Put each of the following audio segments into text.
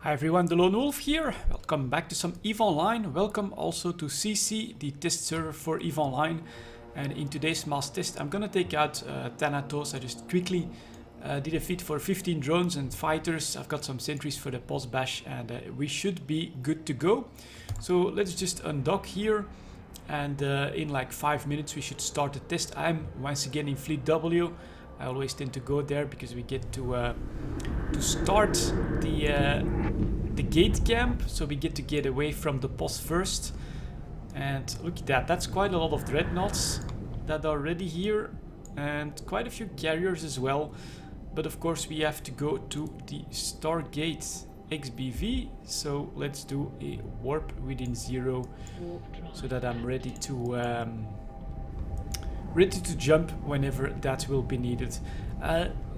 Hi everyone, delonewolf here. Welcome back to some EVE Online. Welcome also to sisi, the test server for EVE Online. And in today's mass test, I'm gonna take out Thanatos. I just quickly did a feed for 15 drones and fighters. I've got some sentries for the post bash, and we should be good to go. So let's just undock here, and in like 5 minutes we should start the test. I'm once again in Fleet W. I always tend to go there because we get to start the gate camp, so we get away from the post first. And look at that, that's quite a lot of dreadnoughts that are already here, and quite a few carriers as well. But of course we have to go to the stargate XBV, so let's do a warp within 0 so that I'm ready to jump whenever that will be needed.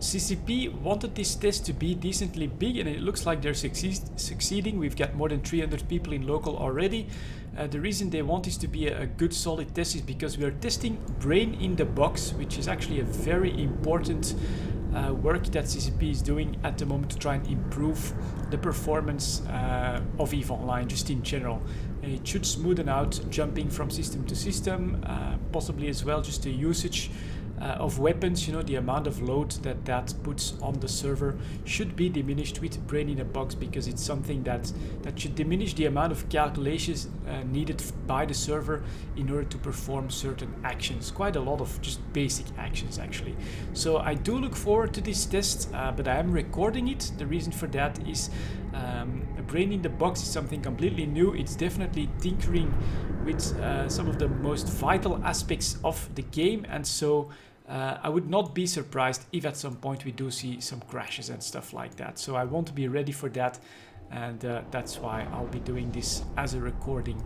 CCP wanted this test to be decently big, and it looks like they're succeeding. We've got more than 300 people in local already. The reason they want this to be a good solid test is because we are testing brain in the box, which is actually a very important work that CCP is doing at the moment to try and improve the performance of EVE Online just in general. And it should smoothen out jumping from system to system, possibly as well just the usage of weapons. You know, the amount of load that puts on the server should be diminished with brain in a box, because it's something that should diminish the amount of calculations needed by the server in order to perform certain actions. Quite a lot of just basic actions actually. So I do look forward to this test, but I am recording it. The reason for that is brain in the box is something completely new. It's definitely tinkering with some of the most vital aspects of the game, and so I would not be surprised if at some point we do see some crashes and stuff like that. So I want to be ready for that, and that's why I'll be doing this as a recording.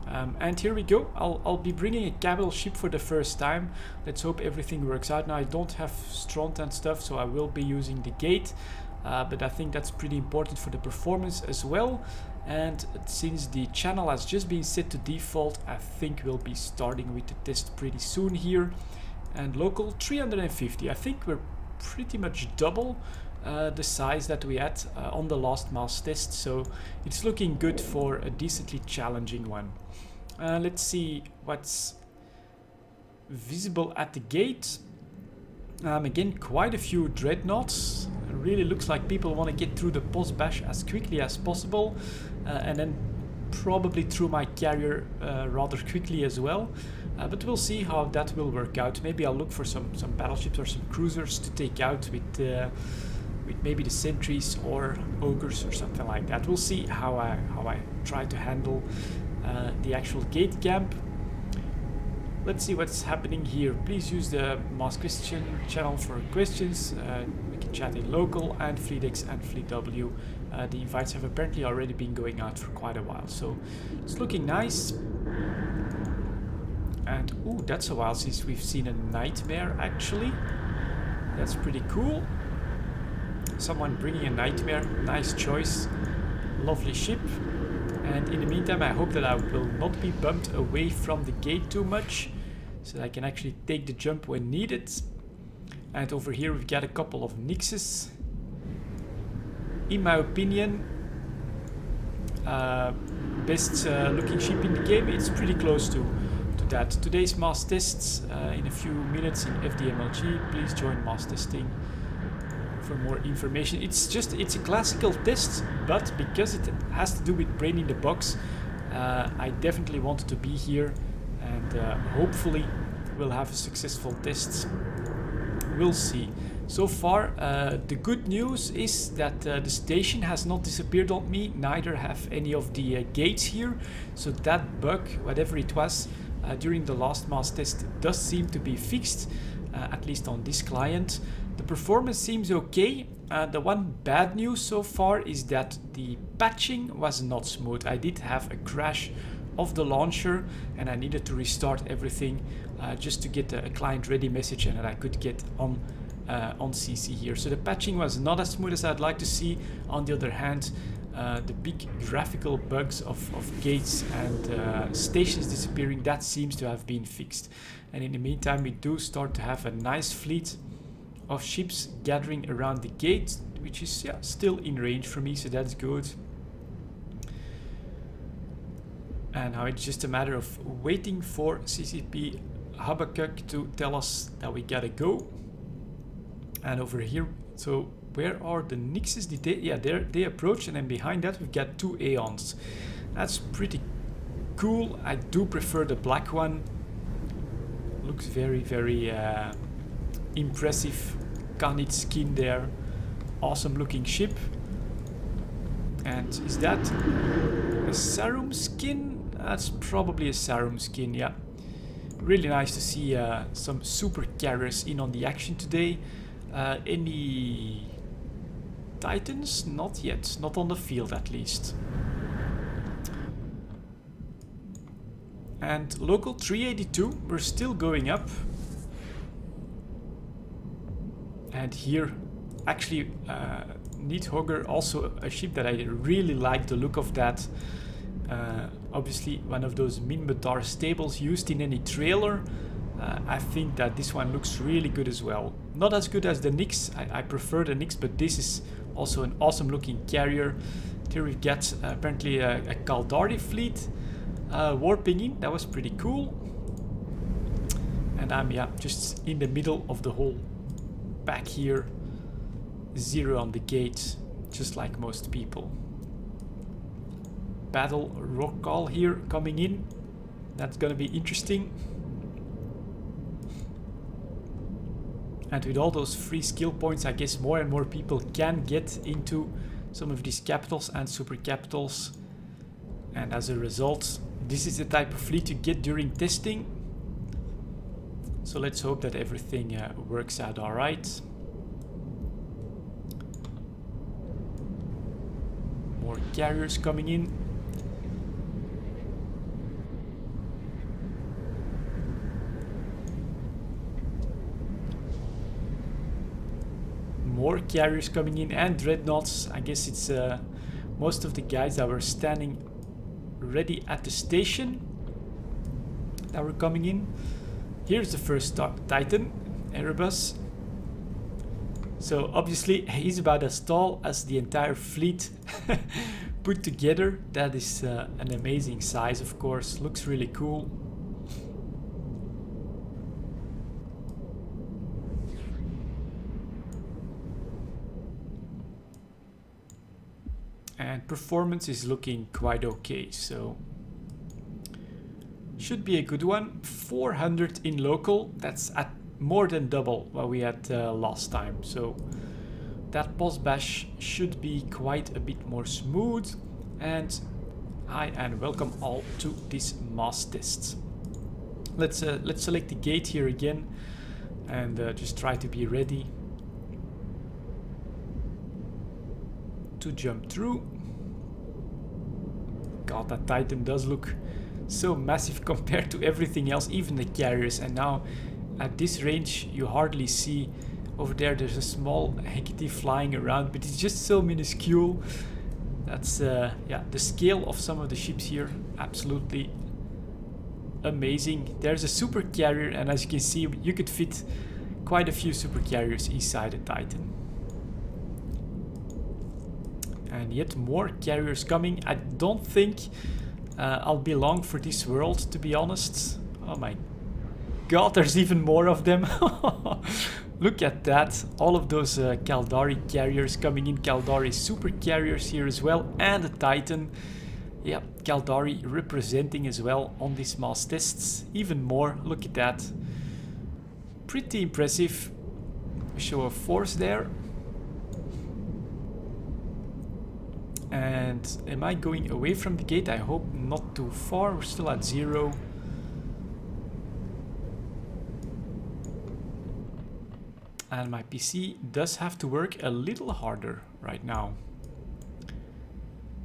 And here we go. I'll be bringing a capital ship for the first time. Let's hope everything works out. Now I don't have Stront and stuff, so I will be using the gate. But I think that's pretty important for the performance as well. And since the channel has just been set to default, I think we'll be starting with the test pretty soon here. And local 350. I think we're pretty much double the size that we had on the last mass test, so it's looking good for a decently challenging one. Let's see what's visible at the gate. Again, quite a few dreadnoughts. It really looks like people want to get through the post bash as quickly as possible, and then probably through my carrier rather quickly as well. But we'll see how that will work out. Maybe I'll look for some battleships or some cruisers to take out with maybe the sentries or ogres or something like that. We'll see how I try to handle the actual gate camp. Let's see what's happening here. Please use the Mass Question channel for questions. We can chat in local and FleetX and Fleet W. The invites have apparently already been going out for quite a while, so it's looking nice. And ooh, that's a while since we've seen a nightmare actually. That's pretty cool. Someone bringing a nightmare, nice choice. Lovely ship. And in the meantime, I hope that I will not be bumped away from the gate too much, so that I can actually take the jump when needed. And over here we've got a couple of Nixes. In my opinion, best looking ship in the game. It's pretty close to that. Today's mass tests in a few minutes in FDMLG. Please join mass testing for more information. It's a classical test, but because it has to do with brain in the box, I definitely want to be here, and hopefully we'll have a successful test. We'll see. So far, the good news is that the station has not disappeared on me, neither have any of the gates here. So that bug, whatever it was during the last mass test, does seem to be fixed, at least on this client. The performance seems okay. The one bad news so far is that the patching was not smooth. I did have a crash of the launcher, and I needed to restart everything just to get a client ready message, and that I could get on CC here. So the patching was not as smooth as I'd like to see. On the other hand, the big graphical bugs of gates and stations disappearing, that seems to have been fixed. And in the meantime, we do start to have a nice fleet of ships gathering around the gate. which is still in range for me, so that's good. And now it's just a matter of waiting for CCP Habakkuk to tell us that we gotta go. And over here, so where are the Nixes? Did they? Yeah, they approach, and then behind that we've got 2 Aeons. That's pretty cool. I do prefer the black one. Looks very, very impressive. Khanid skin there. Awesome looking ship. And is that a Sarum skin? That's probably a Sarum skin, yeah. Really nice to see some super carriers in on the action today. Any Titans? Not yet. Not on the field, at least. And local 382, we're still going up. And here, actually, Needhogger, also a ship that I really like the look of that. Obviously, one of those Minmatar stables used in any trailer. I think that this one looks really good as well. Not as good as the Nyx. I prefer the Nyx, but this is also an awesome looking carrier. Here we get apparently a Kaldari fleet warping in. That was pretty cool. And I'm just in the middle of the whole pack here. 0 on the gate, just like most people. Battle rock call here coming in. That's gonna be interesting. And with all those free skill points, I guess more and more people can get into some of these capitals and super capitals. And as a result, this is the type of fleet you get during testing. So let's hope that everything works out alright. More carriers coming in. More carriers coming in and dreadnoughts. I guess it's most of the guys that were standing ready at the station that were coming in. Here's the first Titan, Erebus. So obviously he's about as tall as the entire fleet put together. That is an amazing size, of course. Looks really cool. And performance is looking quite okay, so should be a good one. 400 in local, that's at more than double what we had last time, so that boss bash should be quite a bit more smooth. And hi and welcome all to this mass test. Let's select the gate here again and just try to be ready to jump through. God, that Titan does look so massive compared to everything else, even the carriers. And now at this range you hardly see. Over there's a small Hecate flying around, but it's just so minuscule. That's yeah, the scale of some of the ships here, absolutely amazing. There's a super carrier, and as you can see, you could fit quite a few super carriers inside a Titan. And yet more carriers coming. I don't think I'll be long for this world, to be honest. Oh my god, there's even more of them. Look at that. All of those Kaldari carriers coming in. Kaldari super carriers here as well. And a Titan. Yeah, Kaldari representing as well on these mass tests. Even more. Look at that. Pretty impressive. Show of force there. And am I going away from the gate? I hope not too far. We're still at 0. And my PC does have to work a little harder right now.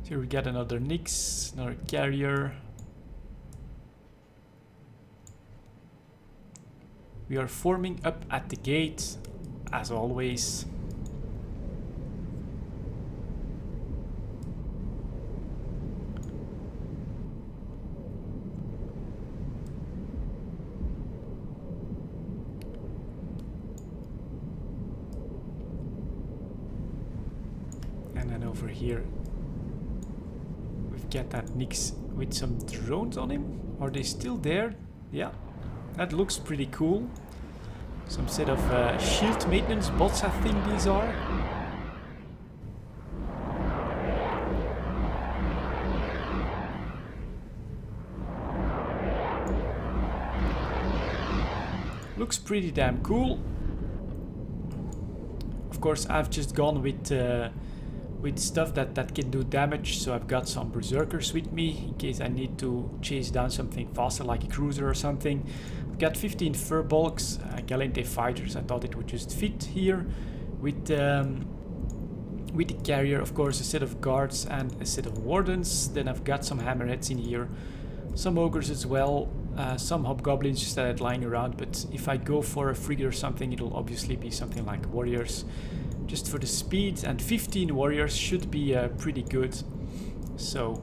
Here we get another Nyx, another carrier. We are forming up at the gate, as always. over here we've got that Nix with some drones on him. Are they still there? Yeah, that looks pretty cool. Some set of shield maintenance bots, I think these are. Looks pretty damn cool. Of course, I've just gone with stuff that can do damage, so I've got some berserkers with me in case I need to chase down something faster, like a cruiser or something. I've got 15 fur bulks, Galente fighters. I thought it would just fit here with the carrier. Of course, a set of guards and a set of wardens. Then I've got some hammerheads in here, some ogres as well. Some hobgoblins just lying around, but if I go for a frigate or something, it'll obviously be something like warriors, just for the speed, and 15 warriors should be pretty good. So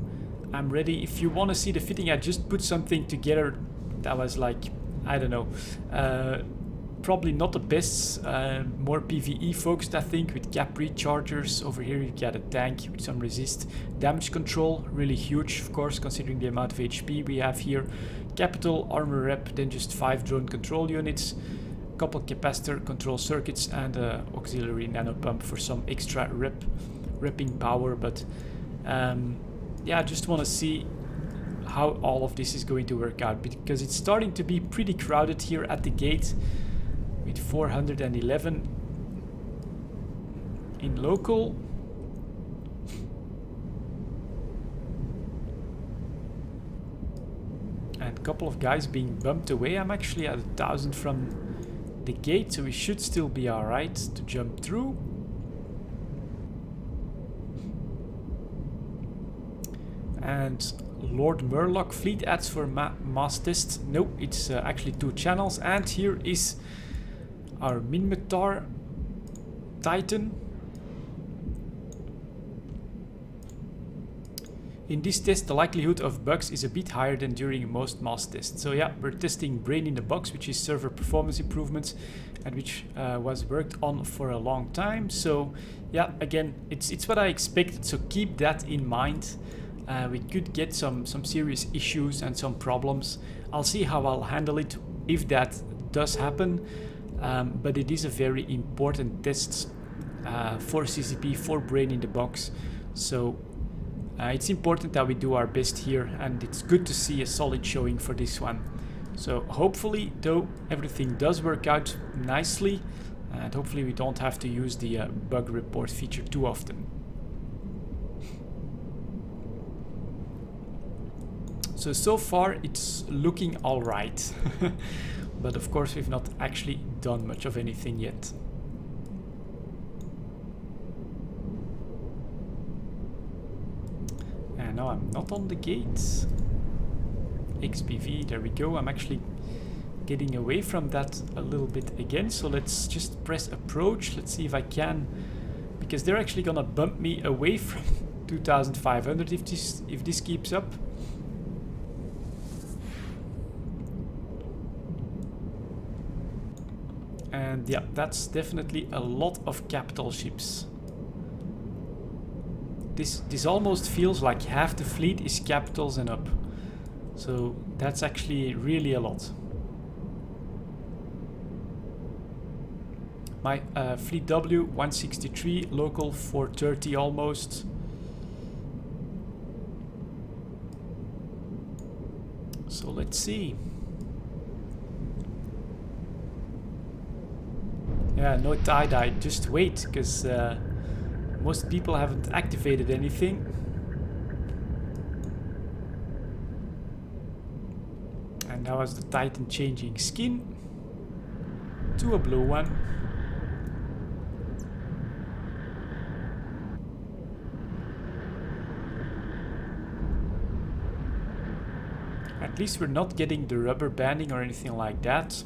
I'm ready. If you want to see the fitting, I just put something together that was like, I don't know, probably not the best, more PvE focused I think, with cap rechargers. Over here you've got a tank with some resist, damage control, really huge of course considering the amount of HP we have here, capital, armor rep, then just 5 drone control units, couple capacitor control circuits, and auxiliary nanopump for some extra repping power. But yeah, I just want to see how all of this is going to work out, because it's starting to be pretty crowded here at the gate with 411 in local. And a couple of guys being bumped away. I'm actually at 1,000 from the gate, so we should still be alright to jump through. And Lord Murloc fleet adds for mass test. No, it's actually 2 channels. And here is our Minmatar Titan. In this test, the likelihood of bugs is a bit higher than during most mass tests. So yeah, we're testing Brain in the Box, which is server performance improvements, and which was worked on for a long time. So yeah, again, it's what I expected, so keep that in mind. We could get some serious issues and some problems. I'll see how I'll handle it if that does happen. But it is a very important test for CCP, for Brain in the Box. So it's important that we do our best here, and it's good to see a solid showing for this one. So hopefully, though, everything does work out nicely, and hopefully we don't have to use the bug report feature too often. So far it's looking alright, but of course we've not actually done much of anything yet. And now I'm not on the gate. XPV, there we go. I'm actually getting away from that a little bit again, so let's just press approach. Let's see if I can, because they're actually gonna bump me away from 2500 if this keeps up. And yeah, that's definitely a lot of capital ships. This almost feels like half the fleet is capitals and up. So that's actually really a lot. My fleet W 163, local 430 almost. So let's see. Yeah, no tie-dye, just wait, because most people haven't activated anything. And now is the Titan changing skin to a blue one. At least we're not getting the rubber banding or anything like that.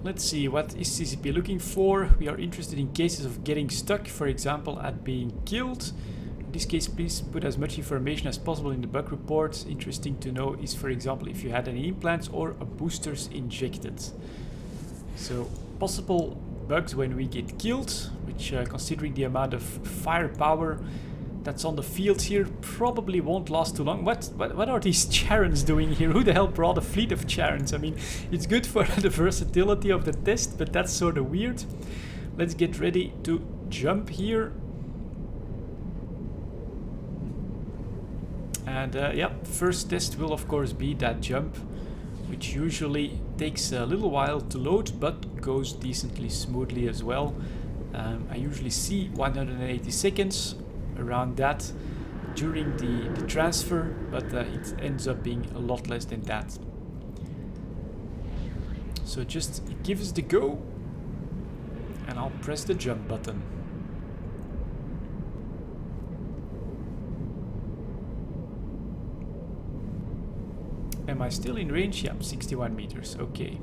Let's see, what is CCP looking for? We are interested in cases of getting stuck, for example, at being killed. In this case, please put as much information as possible in the bug report. Interesting to know is, for example, if you had any implants or boosters injected. So, possible bugs when we get killed, which considering the amount of firepower that's on the field here probably won't last too long. What are these Charons doing here? Who the hell brought a fleet of Charons? I mean, it's good for the versatility of the test, but that's sort of weird. Let's get ready to jump here. And yeah, first test will of course be that jump, which usually takes a little while to load, but goes decently smoothly as well. I usually see 180 seconds, around that, during the transfer, but it ends up being a lot less than that. So just give us the go, and I'll press the jump button. Am I still in range? Yeah, 61 meters, okay.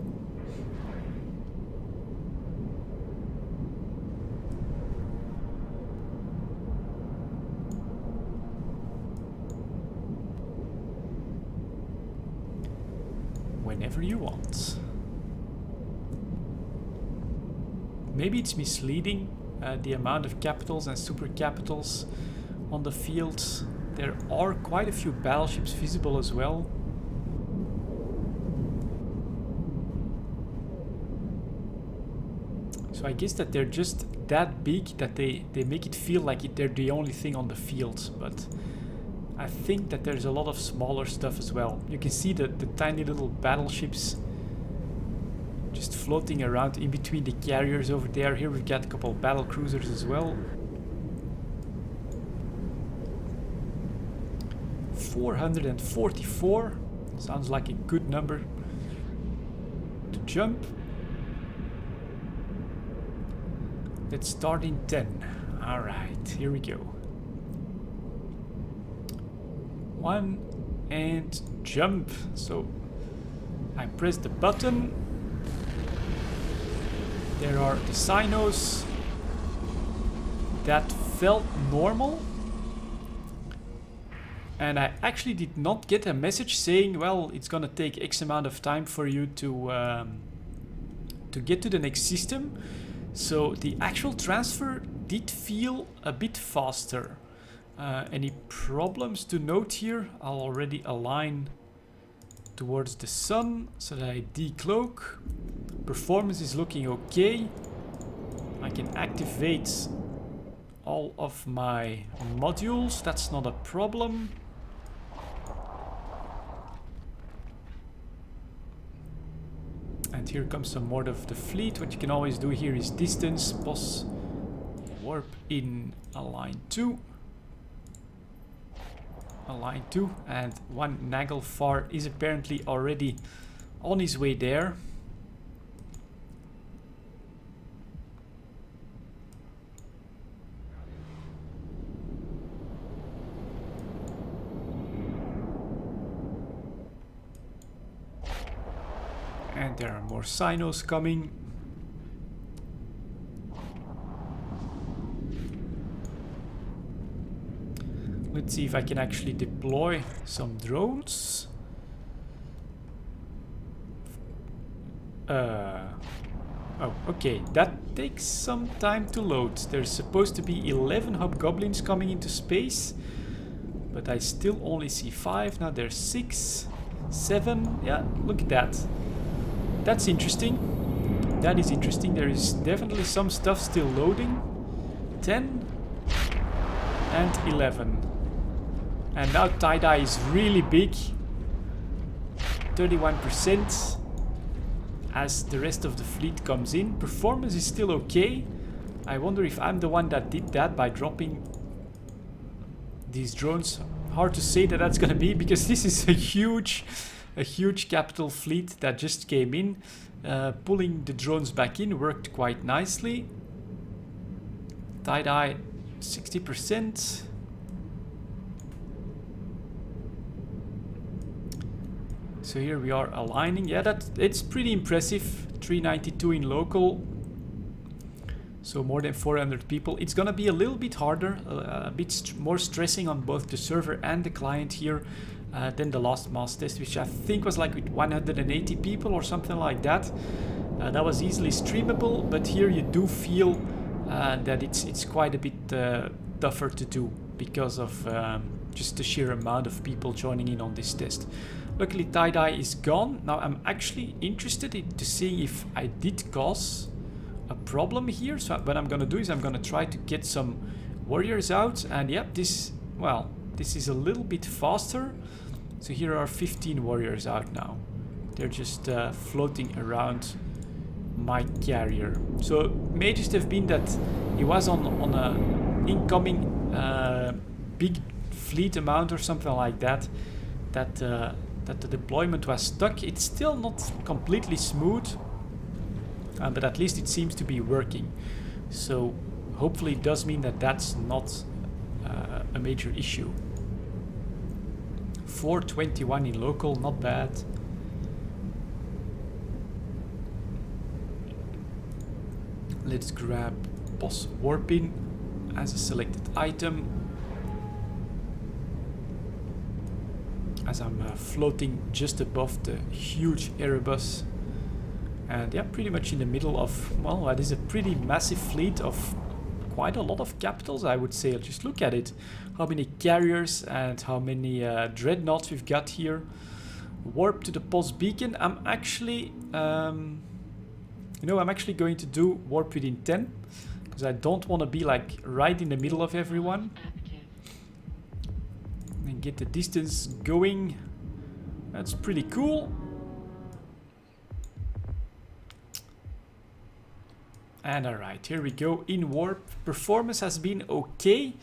Whenever you want. Maybe it's misleading, the amount of capitals and super capitals on the field. There are quite a few battleships visible as well. So I guess that they're just that big that they make it feel like they're the only thing on the field, but I think that there's a lot of smaller stuff as well. You can see the tiny little battleships just floating around in between the carriers over there. Here we've got a couple of battle cruisers as well. 444 sounds like a good number to jump. Let's start in 10. Alright, here we go. 1 and jump. So I press the button. There are the sinos. That felt normal. And I actually did not get a message saying, well, it's gonna take X amount of time for you to get to the next system. So the actual transfer did feel a bit faster. Any problems to note here? I'll already align towards the sun so that I decloak. Performance is looking okay. I can activate all of my modules. That's not a problem. And here comes some more of the fleet. What you can always do here is distance, pos, warp in align 2. Align 2, and one Nagelfar is apparently already on his way there. And there are more sinos coming. Let's see if I can actually deploy some drones. Oh, okay. That takes some time to load. There's supposed to be 11 hobgoblins coming into space, but I still only see 5. Now there's 6, 7. Yeah, look at that. That's interesting. That is interesting. There is definitely some stuff still loading. 10 and 11. And now tie-dye is really big. 31% as the rest of the fleet comes in. Performance is still okay. I wonder if I'm the one that did that by dropping these drones. Hard to say that that's gonna be, because this is a huge capital fleet that just came in. Pulling the drones back in worked quite nicely. Tie-dye 60%. So here we are aligning. Yeah, it's pretty impressive. 392 in local. So more than 400 people. It's gonna be a little bit harder, a bit more stressing on both the server and the client here than the last mass test, which I think was like with 180 people or something like that. That was easily streamable, but here you do feel that it's quite a bit tougher to do because of just the sheer amount of people joining in on this test. Luckily tie-dye is gone. Now I'm actually interested to see if I did cause a problem here. So what I'm gonna do is I'm gonna try to get some warriors out, and yep, this is a little bit faster. So here are 15 warriors out now. They're just floating around my carrier. So may just have been that he was on a incoming big fleet amount or something like that, that the deployment was stuck. It's still not completely smooth, but at least it seems to be working. So hopefully it does mean that that's not a major issue. 421 in local, not bad. Let's grab boss warping as a selected item, as I'm floating just above the huge Erebus, and yeah, pretty much in the middle of, well, that is a pretty massive fleet of quite a lot of capitals, I would say. Just look at it, how many carriers and how many dreadnoughts we've got here. Warp to the pulse beacon. I'm actually I'm actually going to do warp within 10, because I don't want to be like right in the middle of everyone. And get the distance going. That's pretty cool. And alright, here we go in warp. Performance has been okay,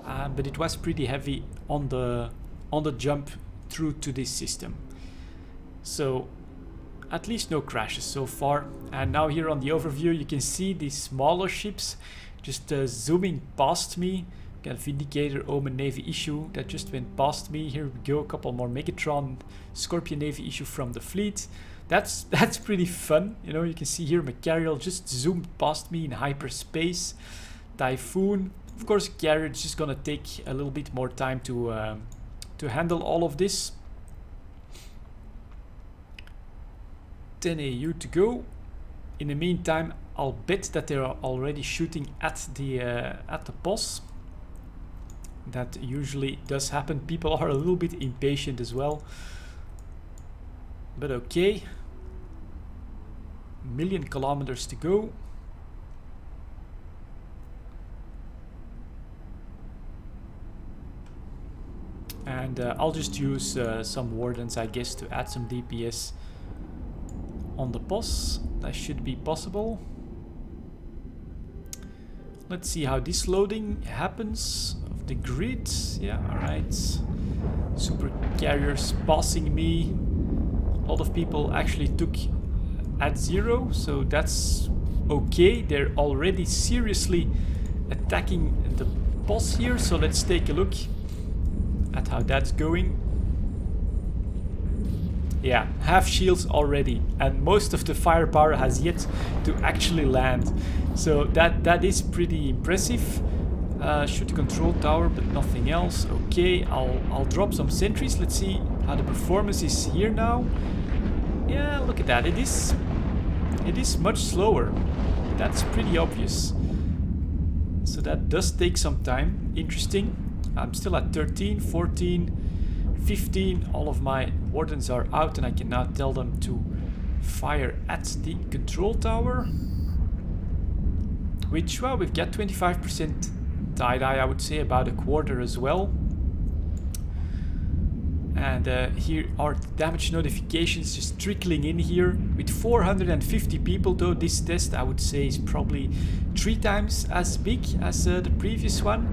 but it was pretty heavy on the jump through to this system. So at least no crashes so far. And now here on the overview you can see these smaller ships just zooming past me. Got Vindicator, Omen, Navy issue that just went past me. Here we go, a couple more Megatron, Scorpion, Navy issue from the fleet. That's pretty fun. You know, you can see here Macariel just zoomed past me in hyperspace. Typhoon, of course, carrier is just gonna take a little bit more time to handle all of this. 10 AU to go. In the meantime, I'll bet that they are already shooting at the boss. That usually does happen. People are a little bit impatient as well. But okay. 1,000,000 kilometers to go. And I'll just use some wardens, I guess, to add some DPS on the boss. That should be possible. Let's see how this loading happens of the grid. Yeah, alright. Super carriers passing me. A lot of people actually took at 0, so that's okay. They're already seriously attacking the boss here, so let's take a look at how that's going. Yeah, half shields already, and most of the firepower has yet to actually land. So that is pretty impressive. Shoot control tower, but nothing else. Okay, I'll drop some sentries. Let's see how the performance is here now. Yeah, look at that. It is much slower. That's pretty obvious. So that does take some time. Interesting. I'm still at 13, 14, 15. All of my wardens are out, and I can now tell them to fire at the control tower. Which, well, we've got 25% tie-dye, I would say, about a quarter as well. And here are the damage notifications just trickling in here. With 450 people though, this test I would say is probably 3 times as big as the previous one.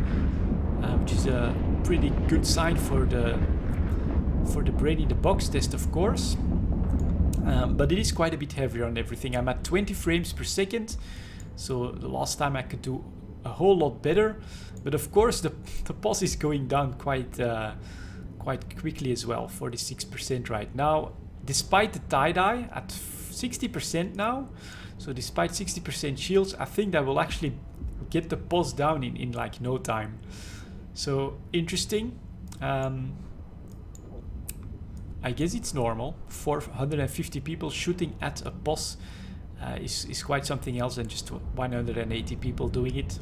Which is a pretty good sign for the brain in the box test, of course. But it is quite a bit heavier on everything. I'm at 20 frames per second. So the last time I could do a whole lot better. But of course the boss is going down quite quickly as well. 46% right now, despite the tie-dye at 60% now. So despite 60% shields, I think that will actually get the boss down in like no time. So interesting. I guess it's normal. 450 people shooting at a boss is quite something else than just 180 people doing it.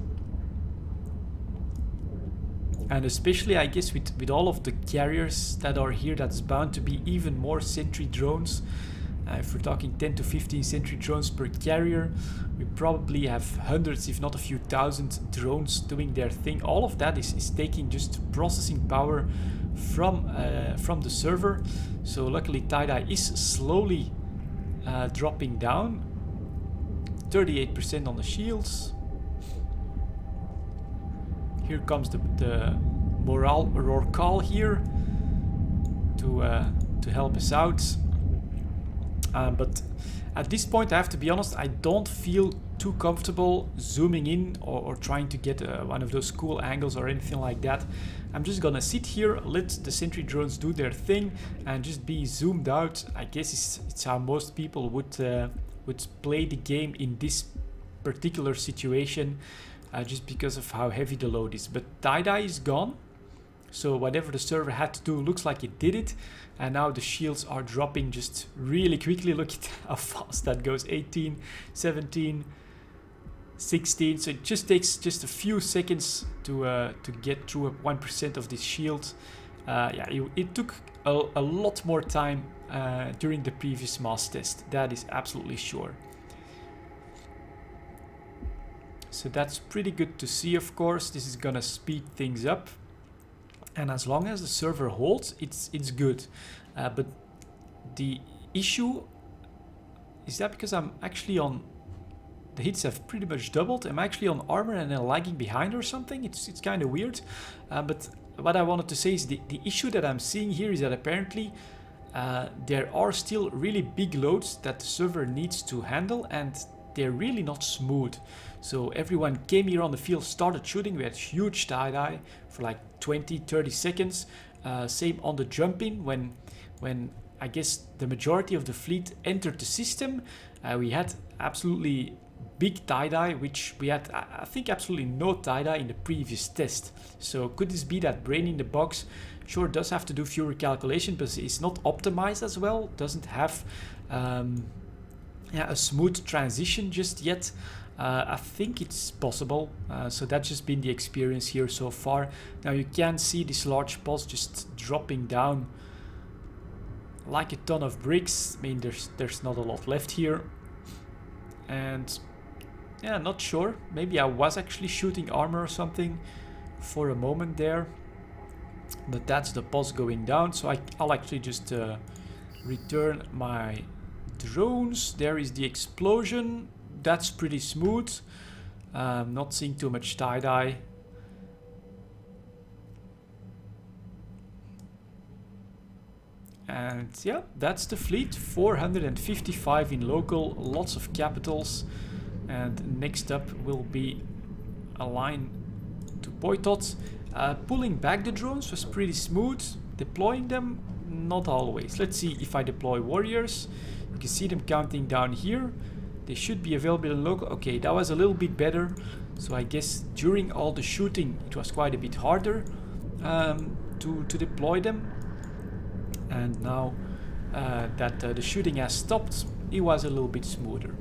And especially, I guess, with all of the carriers that are here, that's bound to be even more sentry drones. If we're talking 10 to 15 sentry drones per carrier, we probably have hundreds, if not a few thousand drones doing their thing. All of that is taking just processing power from the server. So luckily tie-dye is slowly dropping down. 38% on the shields. Here comes the morale roar call here to help us out. But at this point, I have to be honest, I don't feel too comfortable zooming in or trying to get one of those cool angles or anything like that. I'm just gonna sit here, let the sentry drones do their thing, and just be zoomed out. I guess it's how most people would play the game in this particular situation. Just because of how heavy the load is. But tie-dye is gone, so whatever the server had to do looks like it did it, and now the shields are dropping just really quickly. Look at how fast that goes. 18, 17, 16. So it just takes just a few seconds to get through 1% of this shield. Yeah, it took a lot more time during the previous mass test, that is absolutely sure. So that's pretty good to see, of course. This is gonna speed things up. And as long as the server holds, it's good. But the issue is that because I'm actually on... The hits have pretty much doubled. I'm actually on armor and then lagging behind or something. It's kind of weird. But what I wanted to say is the issue that I'm seeing here is that apparently there are still really big loads that the server needs to handle, and they're really not smooth. So everyone came here on the field, started shooting. We had huge tie-dye for like 20-30 seconds. Same on the jump-in when I guess the majority of the fleet entered the system. We had absolutely big tie-dye, which we had, I think, absolutely no tie-dye in the previous test. So could this be that brain in the box? Sure, does have to do fewer calculations, but it's not optimized as well. Doesn't have a smooth transition just yet. I think it's possible. So that's just been the experience here so far. Now you can see this large pulse just dropping down like a ton of bricks. I mean, there's not a lot left here. And yeah, not sure. Maybe I was actually shooting armor or something for a moment there. But that's the pulse going down. So I'll actually just return my drones. There is the explosion. That's pretty smooth. Not seeing too much tie-dye. And yeah, that's the fleet. 455 in local, lots of capitals. And next up will be a line to Poitot. Pulling back the drones was pretty smooth. Deploying them, not always. Let's see if I deploy warriors. You can see them counting down here. They should be available in local. Okay, that was a little bit better. So I guess during all the shooting, it was quite a bit harder to deploy them. And now that the shooting has stopped, it was a little bit smoother.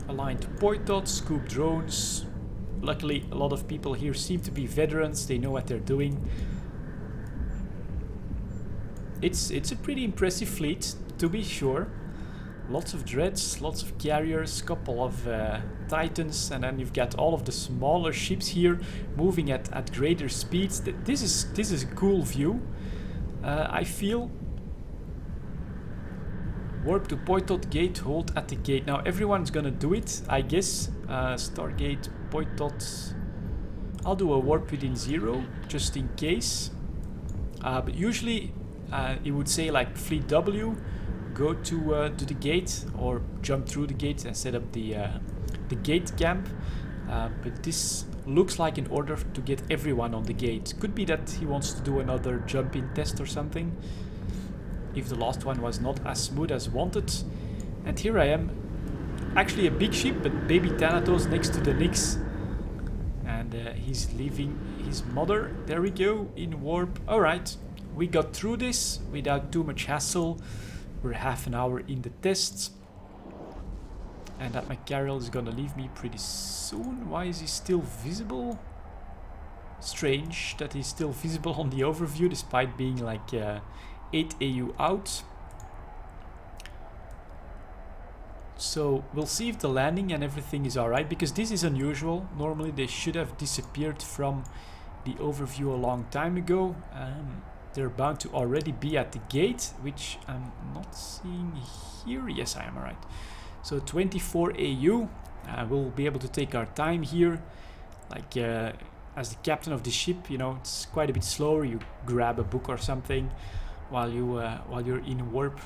Aligned to Poitot, scoop drones. Luckily, a lot of people here seem to be veterans. They know what they're doing. It's a pretty impressive fleet, to be sure. Lots of dreads, lots of carriers, couple of titans, and then you've got all of the smaller ships here moving at greater speeds. This is a cool view. I feel. Warp to Poitot gate, hold at the gate. Now everyone's gonna do it, I guess. Stargate, Poitot. I'll do a warp within 0, just in case. But usually it would say like fleet W, go to the gate, or jump through the gate and set up the gate camp. But this looks like an order to get everyone on the gate. Could be that he wants to do another jump-in test or something, if the last one was not as smooth as wanted. And here I am, actually a big ship, but baby Thanatos next to the Nyx. And he's leaving his mother. There we go, in warp. Alright, we got through this without too much hassle. We're half an hour in the test. And that Macariel is gonna leave me pretty soon. Why is he still visible? Strange that he's still visible on the overview despite being like 8 AU out. So we'll see if the landing and everything is alright, because this is unusual. Normally they should have disappeared from the overview a long time ago. They're bound to already be at the gate, which I'm not seeing here. Yes, I am alright. So 24 AU. We'll be able to take our time here. Like as the captain of the ship, you know, it's quite a bit slower. You grab a book or something while you're in warp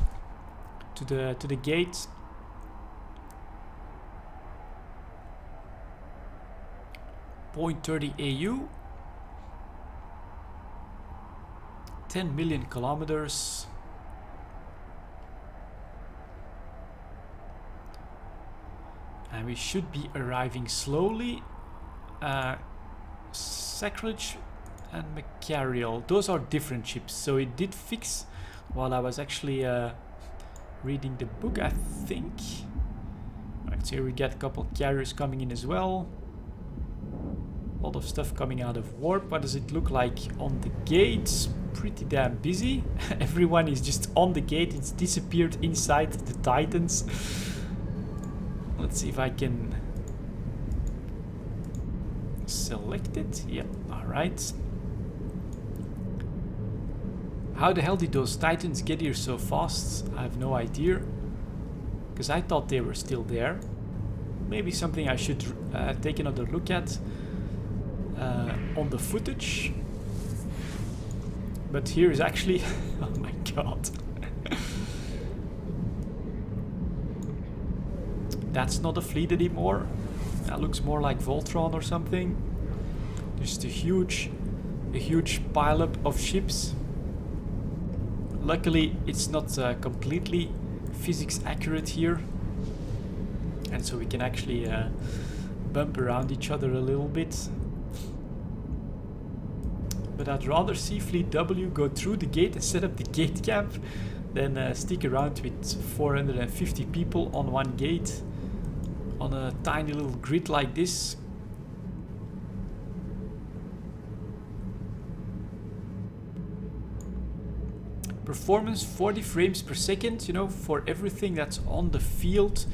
to the gate. Point 30 AU. 10 million kilometers. And we should be arriving slowly. Sacrilege and Macariel, those are different ships, so it did fix while I was actually reading the book, I think. Right, so here we get a couple carriers coming in as well. A lot of stuff coming out of warp. What does it look like on the gates? Pretty damn busy. Everyone is just on the gate. It's disappeared inside the Titans. Let's see if I can select it. Yep, alright. How the hell did those Titans get here so fast? I have no idea. Because I thought they were still there. Maybe something I should take another look at on the footage. But here is actually... oh my god. That's not a fleet anymore. That looks more like Voltron or something. Just a huge pileup of ships. Luckily, it's not completely physics accurate here, and so we can actually bump around each other a little bit. But I'd rather see Fleet W go through the gate and set up the gate camp than stick around with 450 people on one gate on a tiny little grid like this. Performance 40 frames per second, you know, for everything that's on the field.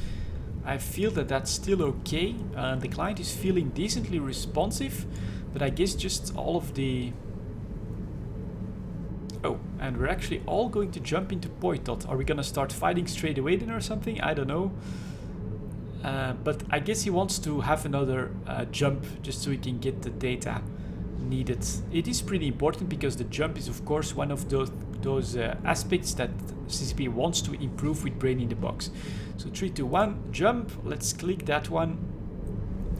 I feel that that's still okay. The client is feeling decently responsive, but I guess just all of the... Oh, and we're actually all going to jump into Poitot. Are we gonna start fighting straight away then or something? I don't know. But I guess he wants to have another jump just so he can get the data needed. It is pretty important because the jump is of course one of those aspects that CCP wants to improve with Brain in the Box. So 3, 2, 1, jump. Let's click that one.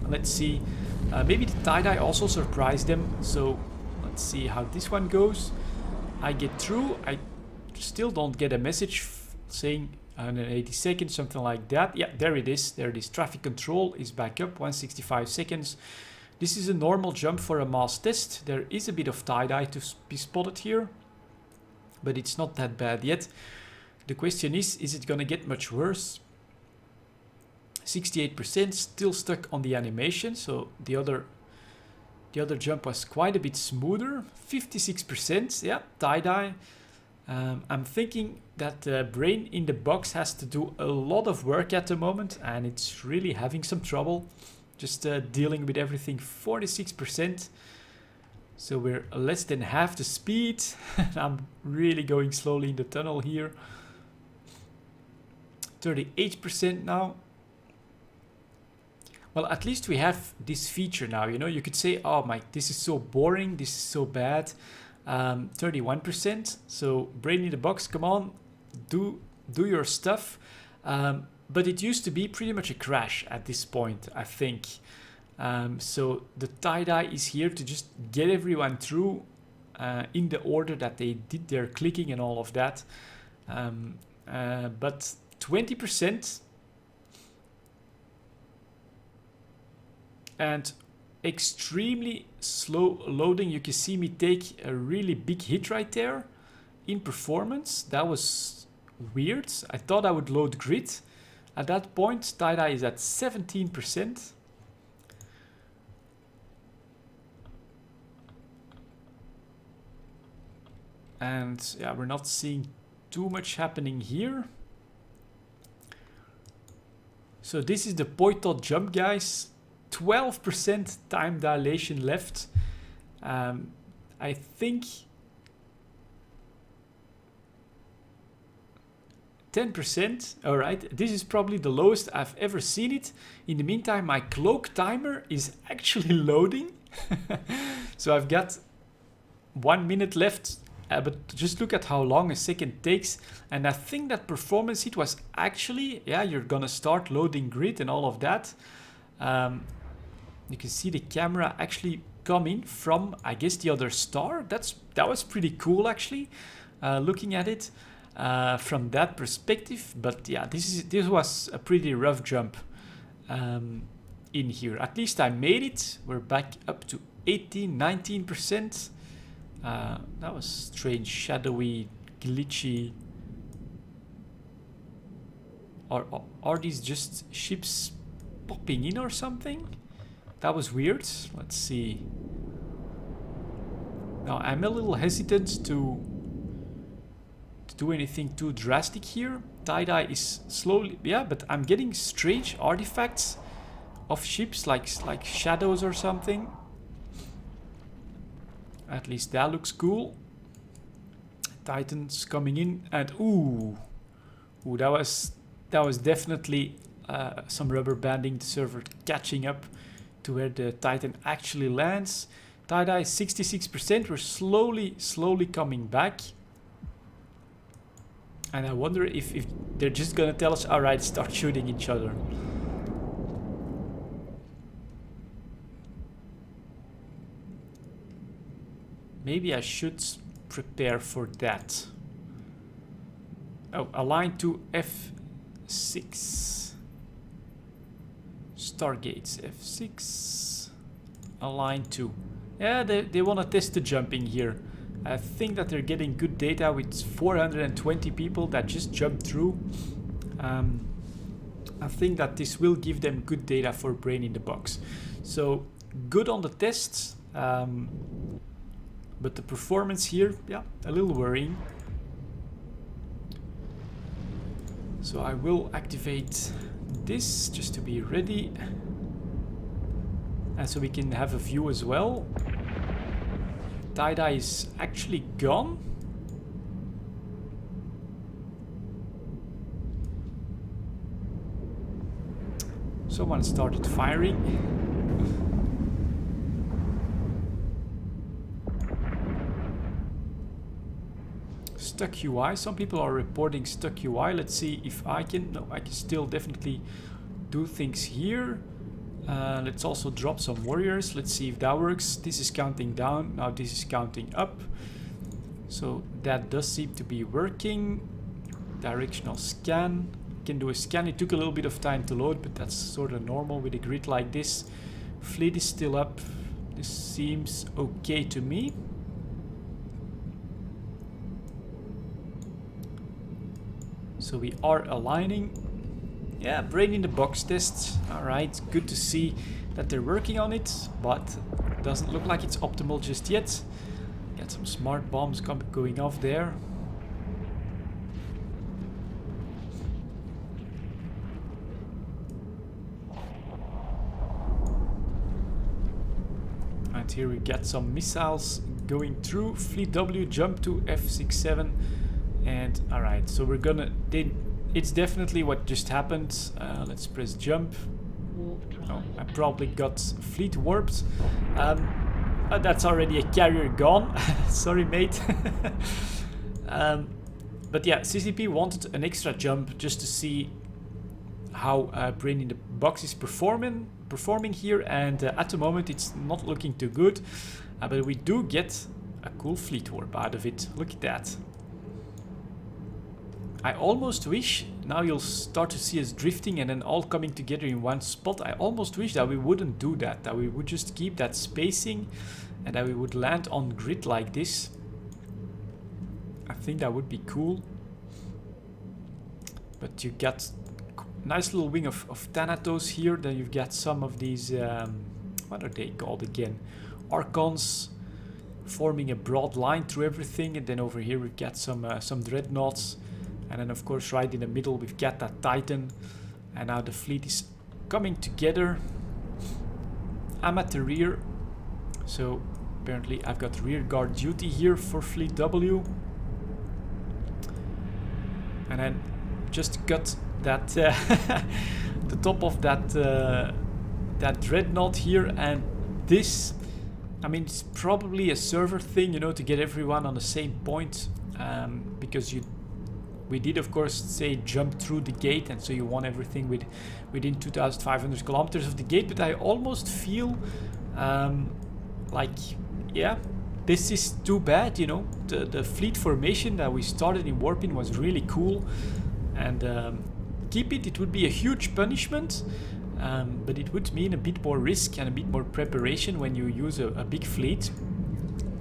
Let's see. Maybe the tie-dye also surprised them. So let's see how this one goes. I get through. I still don't get a message saying 180 seconds, something like that. Yeah, there it is. There it is. Traffic control is back up, 165 seconds. This is a normal jump for a mass test. There is a bit of tie-dye to be spotted here, but it's not that bad yet. The question is it gonna get much worse? 68% still stuck on the animation, so the other jump was quite a bit smoother. 56%, yeah, tie-dye. I'm thinking that Brain in the Box has to do a lot of work at the moment, and it's really having some trouble just dealing with everything. 46%. So we're less than half the speed. I'm really going slowly in the tunnel here. 38% now. Well, at least we have this feature now, you know. You could say, oh my, this is so boring, this is so bad. 31%. So Brain in the Box, come on, do your stuff. But it used to be pretty much a crash at this point, I think. So the tie-dye is here to just get everyone through in the order that they did their clicking and all of that. But 20% and extremely slow loading. You can see me take a really big hit right there in performance. That was weird. I thought I would load grid. At that point, tie-dye is at 17%. And yeah, we're not seeing too much happening here. So this is the point-dot jump, guys. 12% time dilation left. I think 10%. All right, this is probably the lowest I've ever seen it. In the meantime, my cloak timer is actually loading. So I've got 1 minute left. But just look at how long a second takes. And I think that performance hit was actually, yeah, you're gonna start loading grid and all of that. You can see the camera actually coming from, I guess, the other star. That was pretty cool, actually, looking at it from that perspective. But yeah, this was a pretty rough jump in here. At least I made it. We're back up to 19%. That was strange, shadowy, glitchy. Are these just ships popping in or something? That was weird. Let's see. Now I'm a little hesitant to do anything too drastic here. Tie-dye is slowly, yeah, but I'm getting strange artifacts of ships like shadows or something. At least that looks cool. Titans coming in, and ooh, that was definitely some rubber banding, the server catching up to where the Titan actually lands. Tie-dye 66%. We're slowly coming back. And I wonder if they're just gonna tell us, all right, start shooting each other. Maybe I should prepare for that. Oh, align to F6. Stargates F6. Align to. Yeah, they want to test the jumping here. I think that they're getting good data with 420 people that just jumped through. I think that this will give them good data for Brain in the Box. So good on the tests. But the performance here, yeah, a little worrying. So I will activate this just to be ready. And so we can have a view as well. Tie-dye is actually gone. Someone started firing. Stuck UI. Some people are reporting stuck UI. Let's see if I can. No, I can still definitely do things here. Let's also drop some warriors. Let's see if that works. This is counting down. Now this is counting up. So that does seem to be working. Directional scan. Can do a scan. It took a little bit of time to load, but that's sort of normal with a grid like this. Fleet is still up. This seems okay to me. So we are aligning. Yeah, Brain in the Box tests. Alright, good to see that they're working on it, but doesn't look like it's optimal just yet. Got some smart bombs going off there. And here we get some missiles going through. Fleet W jump to F67. And alright, so we're gonna... It's definitely what just happened. Let's press jump. Oh, I probably got fleet warped. That's already a carrier gone. Sorry, mate. But yeah, CCP wanted an extra jump just to see how Brain in the Box is performing here. And at the moment, it's not looking too good. But we do get a cool fleet warp out of it. Look at that. I almost wish, now you'll start to see us drifting and then all coming together in one spot. I almost wish that we wouldn't do that, that we would just keep that spacing and that we would land on grid like this. I think that would be cool. But you got nice little wing of Thanatos here. Then you've got some of these, what are they called again? Archons, forming a broad line through everything. And then over here we've got some dreadnoughts. And then of course right in the middle we've got that Titan. And now the fleet is coming together. I'm at the rear. So apparently I've got rear guard duty here for Fleet W. And then just got that the top of that that dreadnought here, and this, I mean, it's probably a server thing, you know, to get everyone on the same point, because we did of course say jump through the gate, and so you want everything within 2,500 kilometers of the gate. But I almost feel like, yeah, this is too bad, you know. The fleet formation that we started in Warpin was really cool, and keep it. It would be a huge punishment, but it would mean a bit more risk and a bit more preparation when you use a big fleet.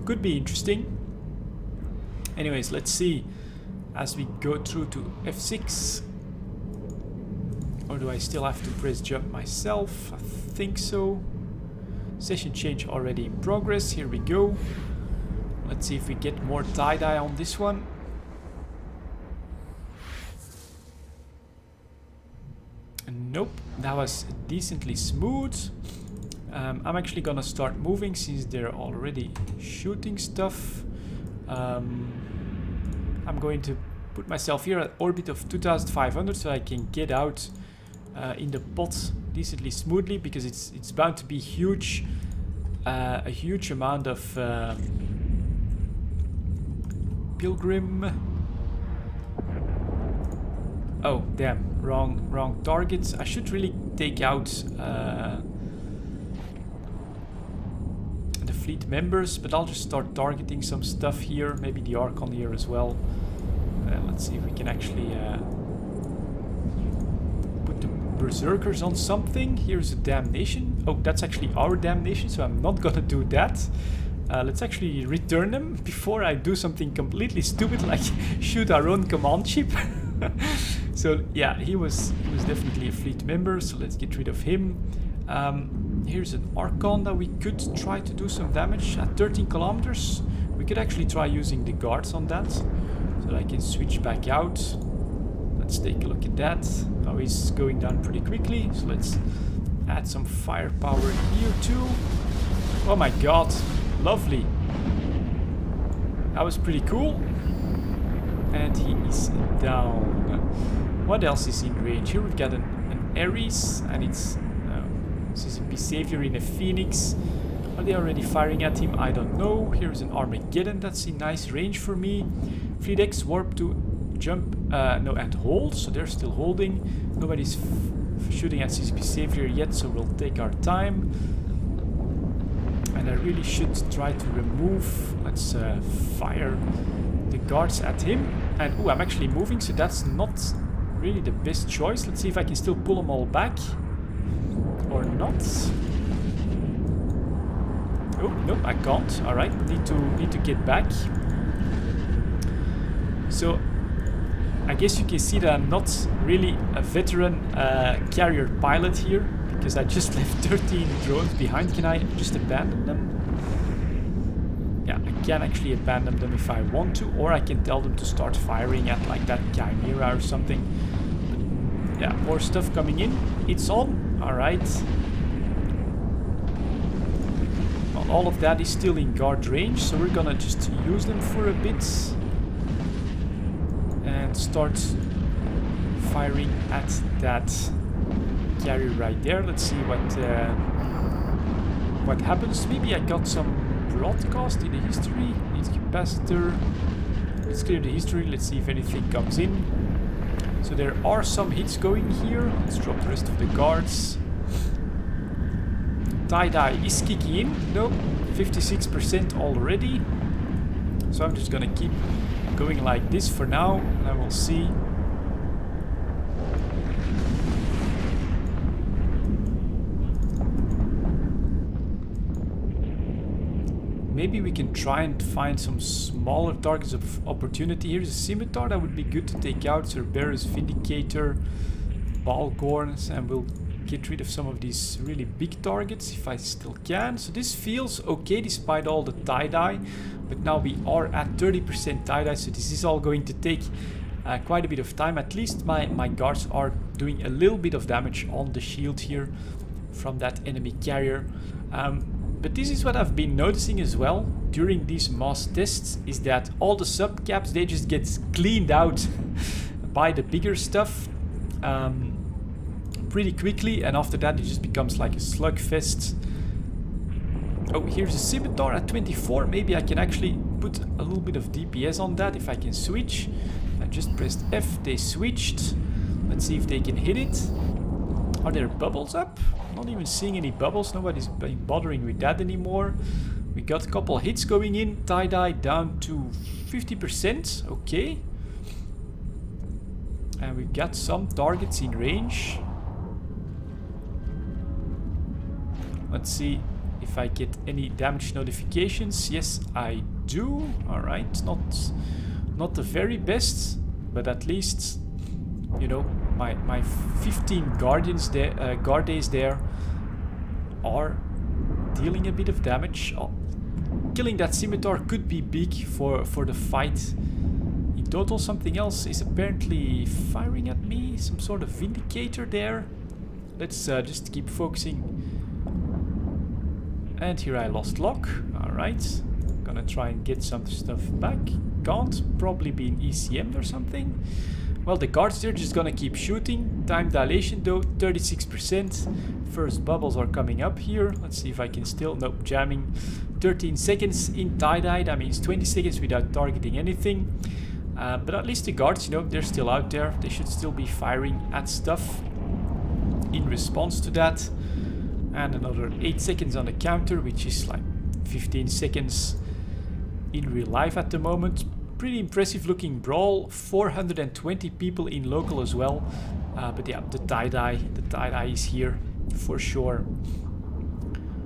Could be interesting. Anyways, let's see as we go through to F6. Or do I still have to press jump myself? I think so. Session change already in progress. Here we go. Let's see if we get more tie-dye on this one. Nope, that was decently smooth. I'm actually gonna start moving since they're already shooting stuff. I'm going to put myself here at orbit of 2,500 so I can get out in the pot decently smoothly, because it's bound to be huge, a huge amount of pilgrim. Oh damn, wrong targets. I should really take out the fleet members, but I'll just start targeting some stuff here, maybe the Archon here as well. Let's see if we can actually put the berserkers on something. Here's a damnation. Oh, that's actually our damnation, so I'm not gonna do that. Let's actually return them before I do something completely stupid like shoot our own command ship. So yeah, he was definitely a fleet member, so let's get rid of him. Here's an Archon that we could try to do some damage at 13 kilometers. We could actually try using the guards on that, so that I can switch back out. Let's take a look at that. Oh, he's going down pretty quickly, so let's add some firepower here too. Oh my god, lovely. That was pretty cool. And he is down. What else is in range? Here we've got an Ares, and it's CCP Savior in a Phoenix. Are they already firing at him? I don't know. Here's an Armageddon, that's in nice range for me. Fleet X warp to jump, no, and hold, so they're still holding. Nobody's shooting at CCP Savior yet, so we'll take our time. And I really should try to remove, let's fire the guards at him. And oh, I'm actually moving, so that's not really the best choice. Let's see if I can still pull them all back or not. Oh nope, I can't. All right, need to get back. So I guess you can see that I'm not really a veteran carrier pilot here, because I just left 13 drones behind. Can I just abandon them? Yeah, I can actually abandon them if I want to, or I can tell them to start firing at like that Chimera or something. But yeah, more stuff coming in. It's on. Alright. Well, all of that is still in guard range, so we're gonna just use them for a bit. And start firing at that carrier right there. Let's see what happens. Maybe I got some broadcast in the history. Needs capacitor. Let's clear the history. Let's see if anything comes in. So there are some hits going here. Let's drop the rest of the guards. Tie-dye is kicking in. No, 56% already. So I'm just gonna keep going like this for now, and I will see. Maybe we can try and find some smaller targets of opportunity. Here's a scimitar that would be good to take out. Cerberus, Vindicator. Balgorns, and we'll get rid of some of these really big targets if I still can. So this feels okay despite all the tie-dye, but now we are at 30% tie-dye, so this is all going to take quite a bit of time. At least my guards are doing a little bit of damage on the shield here from that enemy carrier. But this is what I've been noticing as well during these mass tests, is that all the subcaps, they just get cleaned out by the bigger stuff pretty quickly, and after that it just becomes like a slugfest. Oh, here's a scimitar at 24. Maybe I can actually put a little bit of DPS on that if I can switch. I just pressed F, they switched. Let's see if they can hit it. Are there bubbles up? Not even seeing any bubbles. Nobody's been bothering with that anymore. We got a couple hits going in. Tie-dye down to 50%. Okay. And we've got some targets in range. Let's see if I get any damage notifications. Yes, I do. Alright, not the very best, but at least, you know, my 15 guardians there, guardians there are dealing a bit of damage. Oh, killing that scimitar could be big for the fight. In total, something else is apparently firing at me. Some sort of vindicator there. Let's just keep focusing. And here I lost lock. Alright. Gonna try and get some stuff back. Can't. Probably be an ECM or something. Well, the guards there just gonna keep shooting. Time dilation though, 36%. First bubbles are coming up here. Let's see if I can still... Nope, jamming. 13 seconds in tie-dye. That means 20 seconds without targeting anything. But at least the guards, you know, they're still out there. They should still be firing at stuff in response to that. And another 8 seconds on the counter, which is like 15 seconds in real life at the moment. Pretty impressive looking brawl. 420 people in local as well. But yeah, the tie-dye is here for sure.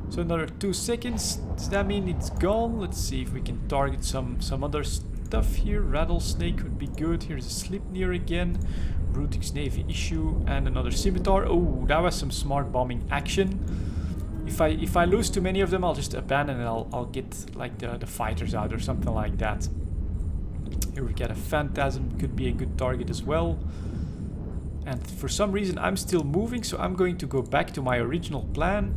So another 2 seconds. Does that mean it's gone? Let's see if we can target some other stuff here. Rattlesnake would be good. Here's a Slipnir again. Brutic's Navy issue and another scimitar. Oh, that was some smart bombing action. If I lose too many of them, I'll just abandon and I'll get like the fighters out or something like that. Here we get a Phantasm, could be a good target as well. And for some reason I'm still moving, so I'm going to go back to my original plan.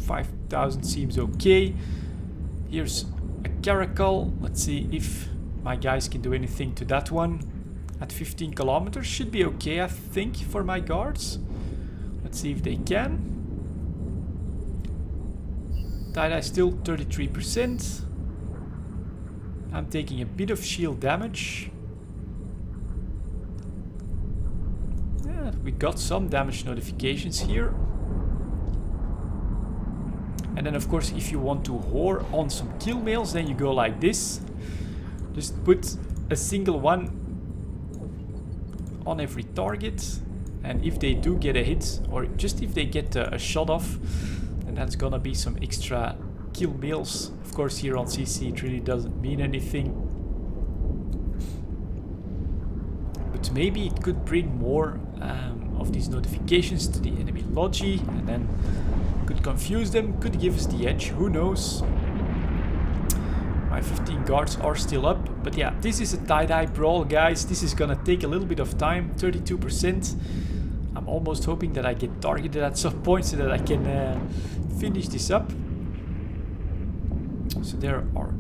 5,000 seems okay. Here's a Caracal. Let's see if my guys can do anything to that one. At 15 kilometers should be okay, I think, for my guards. Let's see if they can. Tie-dye still 33%. I'm taking a bit of shield damage. Yeah, we got some damage notifications here. And then of course, if you want to whore on some kill mails, then you go like this. Just put a single one on every target, and if they do get a hit, or just if they get a shot off, then that's gonna be some extra kill mails. Of course, here on CC it really doesn't mean anything, but maybe it could bring more of these notifications to the enemy logi, and then could confuse them, could give us the edge, who knows. My 15 guards are still up, but yeah, this is a tie-dye brawl, guys. This is gonna take a little bit of time, 32%. I'm almost hoping that I get targeted at some point so that I can finish this up. So there are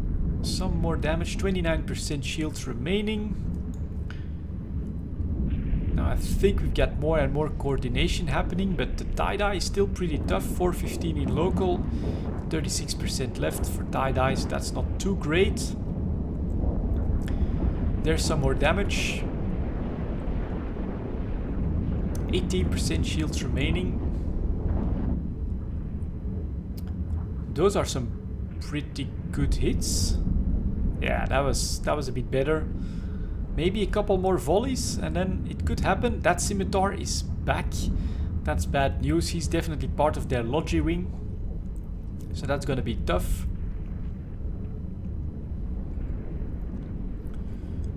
some more damage, 29% shields remaining. Now I think we've got more and more coordination happening, but the tie-dye is still pretty tough, 415 in local. 36% left for tie-dye, so that's not too great. There's some more damage. 18% shields remaining. Those are some pretty good hits. Yeah, that was a bit better. Maybe a couple more volleys and then it could happen. That scimitar is back. That's bad news. He's definitely part of their logi wing. So that's gonna be tough.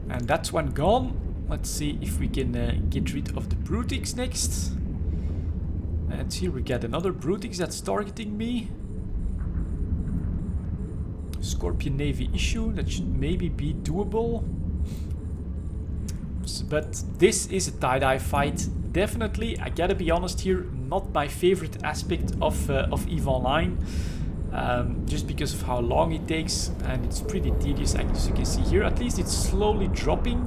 And that's one gone. Let's see if we can get rid of the Brutix next. And here we get another Brutix that's targeting me. Scorpion Navy issue, that should maybe be doable. But this is a tie-dye fight. Definitely, I gotta be honest here, not my favorite aspect of EVE Online. Just because of how long it takes, and it's pretty tedious, as you can see here. At least it's slowly dropping.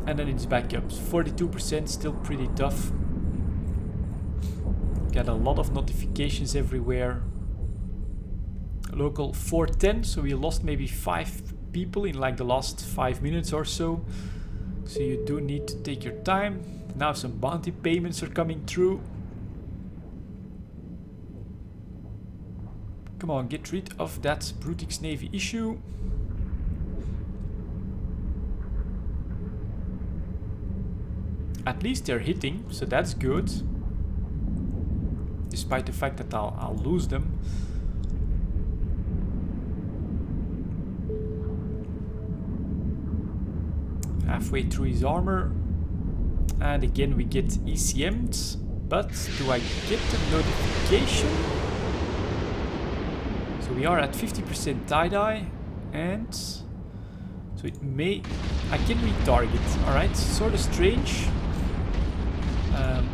And then it's back up. 42%, still pretty tough. Got a lot of notifications everywhere. Local 410, so we lost maybe 5 people in like the last 5 minutes or so. So you do need to take your time. Now some bounty payments are coming through. Come on, get rid of that Brutix Navy issue. At least they're hitting, so that's good. Despite the fact that I'll lose them. Halfway through his armor. And again we get ECM'd. But do I get the notification? So we are at 50% tie-dye. And so it may... I can retarget. Alright, sort of strange.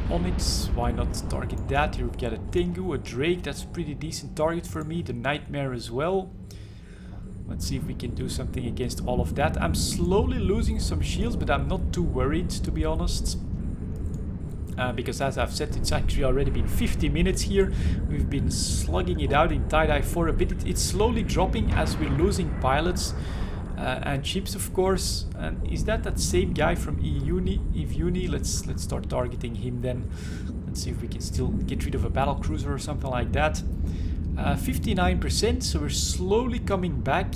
Onyx, why not target that? Here we've got a Tengu, a Drake, that's a pretty decent target for me. The Nightmare as well. Let's see if we can do something against all of that. I'm slowly losing some shields, but I'm not too worried, to be honest. Because as I've said, it's actually already been 50 minutes here. We've been slugging it out in tie-dye for a bit. It's slowly dropping as we're losing pilots. And ships, of course. And is that same guy from EVE Uni? Let's start targeting him then. Let's see if we can still get rid of a battle cruiser or something like that. 59%, so we're slowly coming back.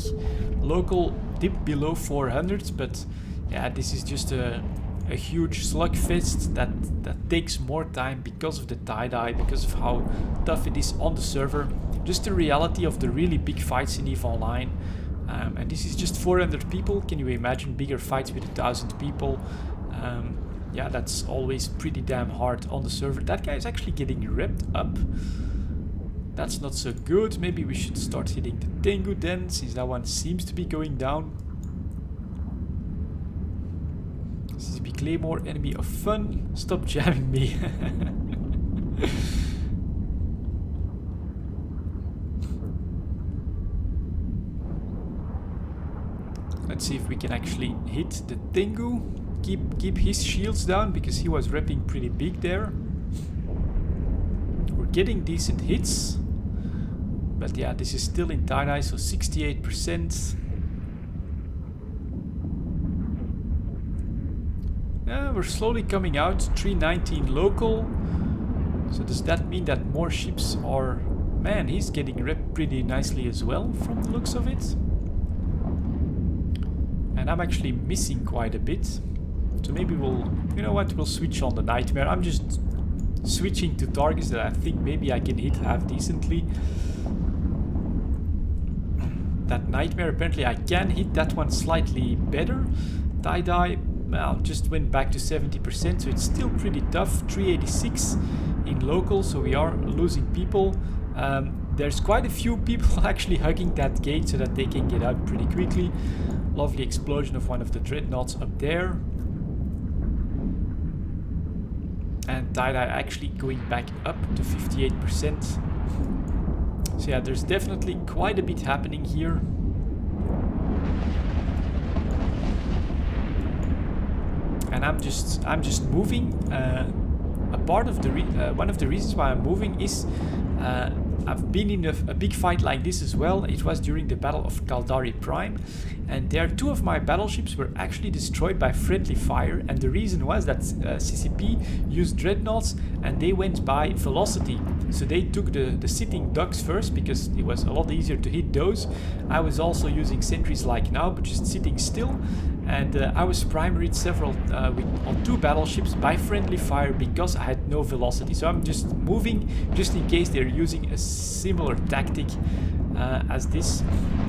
Local dip below 400, but yeah, this is just a huge slugfest that takes more time because of the tie-dye, because of how tough it is on the server. Just the reality of the really big fights in EVE Online. And this is just 400 people. Can you imagine bigger fights with 1,000 people? Yeah, that's always pretty damn hard on the server. That guy is actually getting repped up. That's not so good. Maybe we should start hitting the Tengu then, since that one seems to be going down. CCP Claymore, enemy of fun. Stop jamming me. Let's see if we can actually hit the Tengu. Keep his shields down, because he was repping pretty big there. We're getting decent hits. But yeah, this is still in tie-dye, so 68%. Yeah, we're slowly coming out. 319 local. So does that mean that more ships are... Man, he's getting repped pretty nicely as well, from the looks of it. And I'm actually missing quite a bit. So maybe we'll... You know what? We'll switch on the Nightmare. I'm just switching to targets that I think maybe I can hit half decently. That Nightmare, apparently I can hit that one slightly better. Tie-dye, well, just went back to 70%, so it's still pretty tough. 386 in local, so we are losing people. There's quite a few people actually hugging that gate so that they can get out pretty quickly. Lovely explosion of one of the dreadnoughts up there. And tie-dye actually going back up to 58%. So yeah, there's definitely quite a bit happening here. And I'm just moving. A part of the one of the reasons why I'm moving is I've been in a big fight like this as well. It was during the Battle of Caldari Prime, and there 2 of my battleships were actually destroyed by friendly fire, and the reason was that CCP used dreadnoughts and they went by velocity. So they took the sitting ducks first because it was a lot easier to hit those. I was also using sentries like now, but just sitting still. And I was primaried several on 2 battleships by friendly fire because I had no velocity. So I'm just moving just in case they're using a similar tactic. as this.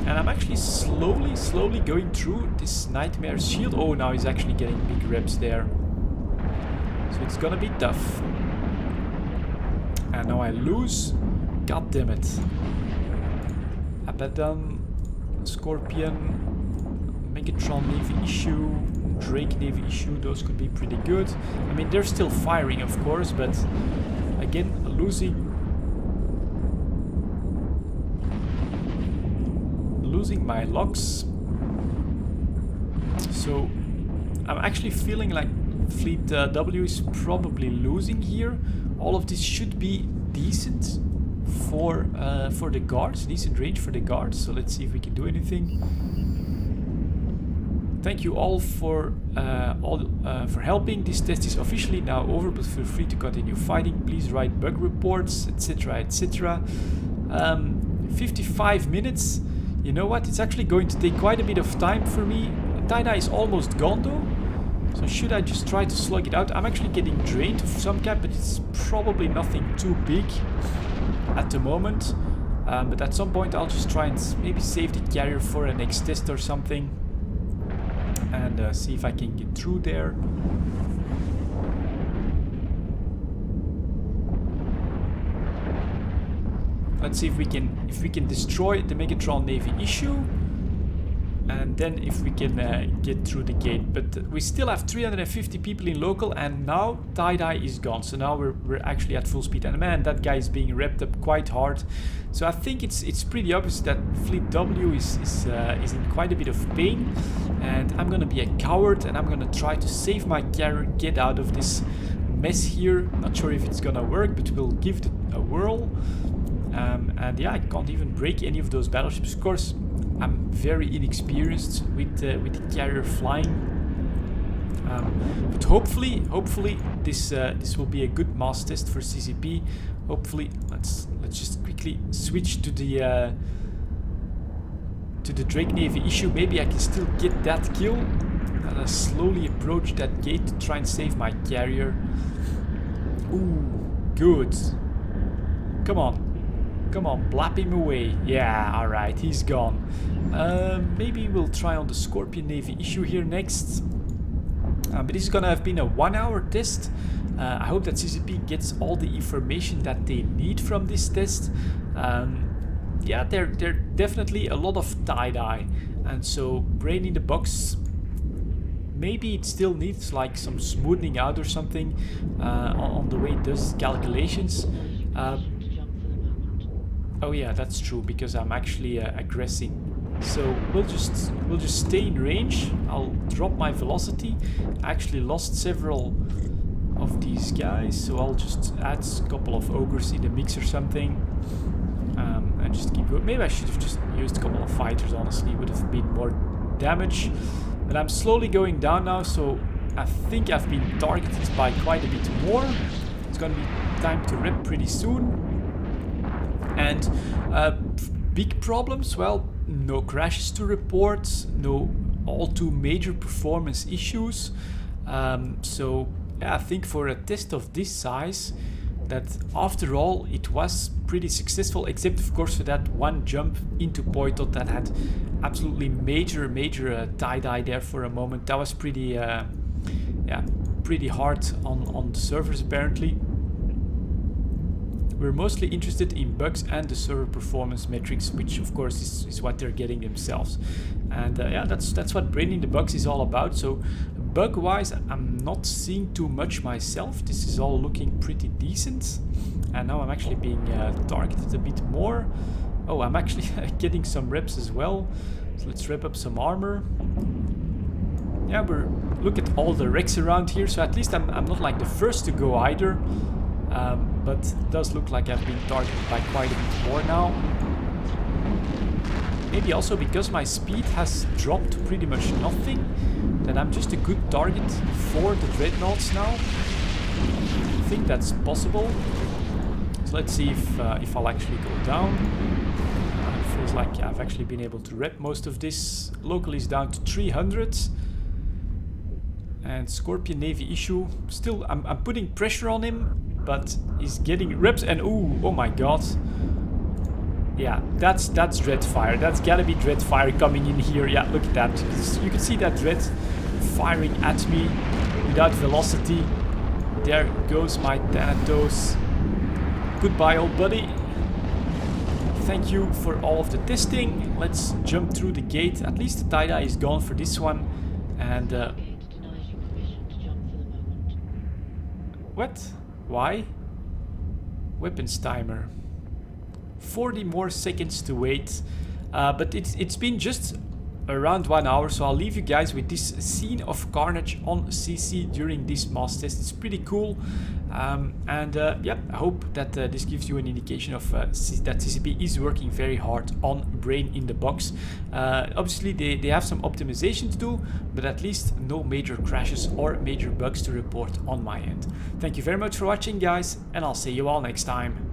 And I'm actually slowly going through this nightmare shield. Oh, now he's actually getting big reps there. So it's gonna be tough. And now I lose. God damn it. Abaddon, Scorpion, Megatron Navy issue, Drake Navy issue, those could be pretty good. I mean, they're still firing, of course, but again, losing my locks. So I'm actually feeling like Fleet W is probably losing here. All of this should be decent for the guards, decent range for the guards. So let's see if we can do anything. Thank you all for helping. This test is officially now over, but feel free to continue fighting. Please write bug reports, etc., etc. 55 minutes. You know what? It's actually going to take quite a bit of time for me. Tie-dye is almost gone though. So should I just try to slug it out? I'm actually getting drained of some cap, but it's probably nothing too big at the moment. But at some point I'll just try and maybe save the carrier for a next test or something. And see if I can get through there. Let's see if we can destroy the Megatron Navy issue, and then if we can get through the gate. But we still have 350 people in local, and now tie-dye is gone. So now we're actually at full speed, and man, that guy is being wrapped up quite hard. So I think it's pretty obvious that Fleet W is in quite a bit of pain, and I'm gonna be a coward, and I'm gonna try to save my carrier, get out of this mess here. Not sure if it's gonna work, but we'll give it a whirl. And yeah, I can't even break any of those battleships. Of course, I'm very inexperienced with the carrier flying. But hopefully this will be a good mass test for CCP. Hopefully, let's just quickly switch to the Drake Navy issue. Maybe I can still get that kill. And I slowly approach that gate to try and save my carrier. Ooh, good. Come on. Come on, blap him away. Yeah, alright, he's gone. Maybe we'll try on the Scorpion Navy issue here next. But this is gonna have been a 1-hour test. I hope that CCP gets all the information that they need from this test. Yeah, they're definitely a lot of tie-dye. And so, brain in the box, maybe it still needs like some smoothing out or something on the way it does calculations. Oh yeah, that's true, because I'm actually aggressing. So we'll just stay in range. I'll drop my velocity. I actually lost several of these guys, so I'll just add a couple of ogres in the mix or something. And just keep going. Maybe I should have just used a couple of fighters, honestly, would have been more damage. But I'm slowly going down now, so I think I've been targeted by quite a bit more. It's gonna be time to rip pretty soon. And big problems, well, no crashes to report, no all too major performance issues. So yeah, I think for a test of this size, that after all it was pretty successful, except of course for that one jump into Poitot that had absolutely major tie-dye there for a moment. That was pretty yeah, pretty hard on the servers apparently. We're mostly interested in bugs and the server performance metrics, which of course is what they're getting themselves. And yeah, that's what Brain in the Box is all about. So bug-wise, I'm not seeing too much myself. This is all looking pretty decent. And now I'm actually being targeted a bit more. Oh, I'm actually getting some reps as well. So let's rep up some armor. Yeah, look at all the wrecks around here. So at least I'm not like the first to go either. But it does look like I've been targeted by quite a bit more now. Maybe also because my speed has dropped to pretty much nothing, that I'm just a good target for the dreadnoughts now. I think that's possible. So let's see if I'll actually go down. It feels like I've actually been able to rep most of this. Local is down to 300. And Scorpion Navy issue. Still, I'm putting pressure on him, but he's getting reps, and ooh, oh my god. Yeah, that's Dreadfire. That's gotta be Dreadfire coming in here. Yeah, look at that. You can see that Dread firing at me without velocity. There goes my Thanatos. Goodbye, old buddy. Thank you for all of the testing. Let's jump through the gate. At least the tie-dye is gone for this one. And what? Why? Weapons timer. 40 more seconds to wait, but it's been just around 1 hour, so I'll leave you guys with this scene of carnage on CC during this mass test. It's pretty cool, yeah, I hope that this gives you an indication of that CCP is working very hard on Brain in the Box. Obviously they have some optimization to do, but at least no major crashes or major bugs to report on my end. Thank you very much for watching, guys, and I'll see you all next time.